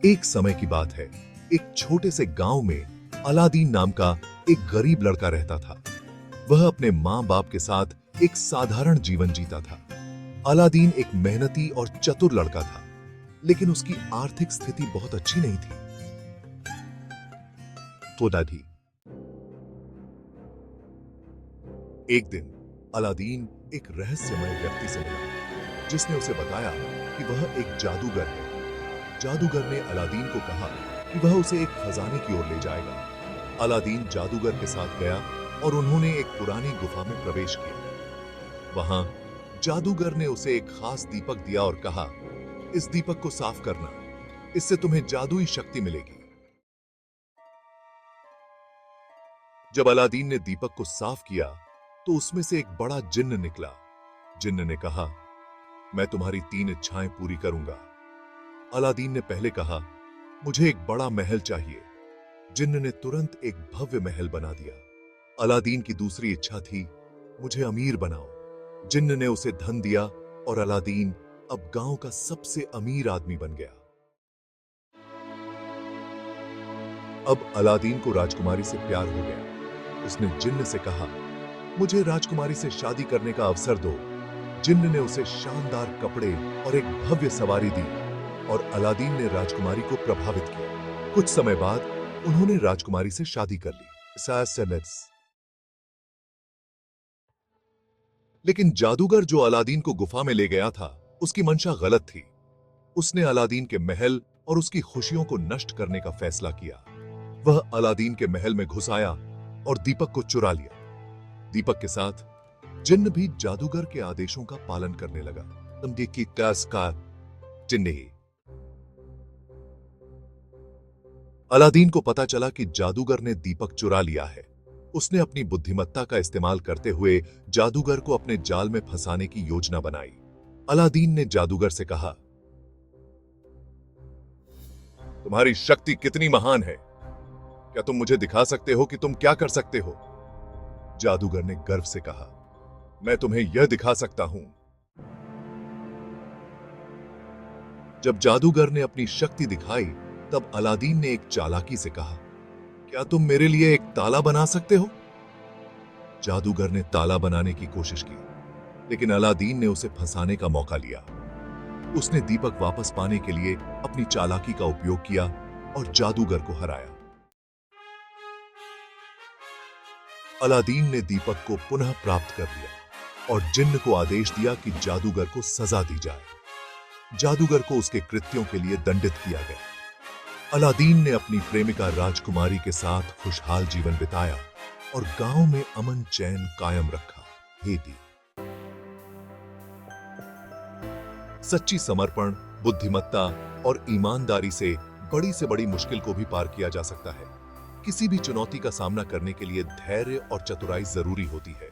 एक समय की बात है। एक छोटे से गांव में अलादीन नाम का एक गरीब लड़का रहता था। वह अपने माँ बाप के साथ एक साधारण जीवन जीता था। अलादीन एक मेहनती और चतुर लड़का था, लेकिन उसकी आर्थिक स्थिति बहुत अच्छी नहीं थी। तो दादी एक दिन अलादीन एक रहस्यमय व्यक्ति से मिला, जिसने उसे बताया कि वह एक जादूगर है। जादूगर ने अलादीन को कहा कि वह उसे एक खजाने की ओर ले जाएगा। अलादीन जादूगर के साथ गया और उन्होंने एक पुरानी गुफा में प्रवेश किया। वहां जादूगर ने उसे एक खास दीपक दिया और कहा, इस दीपक को साफ करना, इससे तुम्हें जादुई शक्ति मिलेगी। जब अलादीन ने दीपक को साफ किया तो उसमें से एक बड़ा जिन्न निकला। जिन्न ने कहा, मैं तुम्हारी 3 इच्छाएं पूरी करूंगा। अलादीन ने पहले कहा, मुझे एक बड़ा महल चाहिए। जिन्न ने तुरंत एक भव्य महल बना दिया। अलादीन की दूसरी इच्छा थी, मुझे अमीर बनाओ। जिन्न ने उसे धन दिया और अलादीन अब गांव का सबसे अमीर आदमी बन गया। अब अलादीन को राजकुमारी से प्यार हो गया। उसने जिन्न से कहा, मुझे राजकुमारी से शादी करने का अवसर दो। जिन्न ने उसे शानदार कपड़े और एक भव्य सवारी दी और अलादीन ने राजकुमारी को प्रभावित किया। कुछ समय बाद उन्होंने राजकुमारी से शादी कर ली। लेकिन जादूगर जो अलादीन को गुफा में ले गया था, उसकी मंशा गलत थी। उसने अलादीन के महल और उसकी खुशियों को नष्ट करने का फैसला किया। वह अलादीन के महल में घुस आया और दीपक को चुरा लिया। दीपक के साथ जिन्न भी जादूगर के आदेशों का पालन करने लगा। अलादीन को पता चला कि जादूगर ने दीपक चुरा लिया है। उसने अपनी बुद्धिमत्ता का इस्तेमाल करते हुए जादूगर को अपने जाल में फंसाने की योजना बनाई। अलादीन ने जादूगर से कहा, तुम्हारी शक्ति कितनी महान है? क्या तुम मुझे दिखा सकते हो कि तुम क्या कर सकते हो? जादूगर ने गर्व से कहा, मैं तुम्हें यह दिखा सकता हूं। जब जादूगर ने अपनी शक्ति दिखाई, तब अलादीन ने एक चालाकी से कहा, क्या तुम मेरे लिए एक ताला बना सकते हो? जादूगर ने ताला बनाने की कोशिश की, लेकिन अलादीन ने उसे फंसाने का मौका लिया। उसने दीपक वापस पाने के लिए अपनी चालाकी का उपयोग किया और जादूगर को हराया। अलादीन ने दीपक को पुनः प्राप्त कर लिया और जिन्न को आदेश दिया कि जादूगर को सजा दी जाए। जादूगर को उसके कृत्यों के लिए दंडित किया गया। अलादीन ने अपनी प्रेमिका राजकुमारी के साथ खुशहाल जीवन बिताया और गांव में अमन चैन कायम रखा। हेती सच्ची समर्पण, बुद्धिमत्ता और ईमानदारी से बड़ी मुश्किल को भी पार किया जा सकता है। किसी भी चुनौती का सामना करने के लिए धैर्य और चतुराई जरूरी होती है।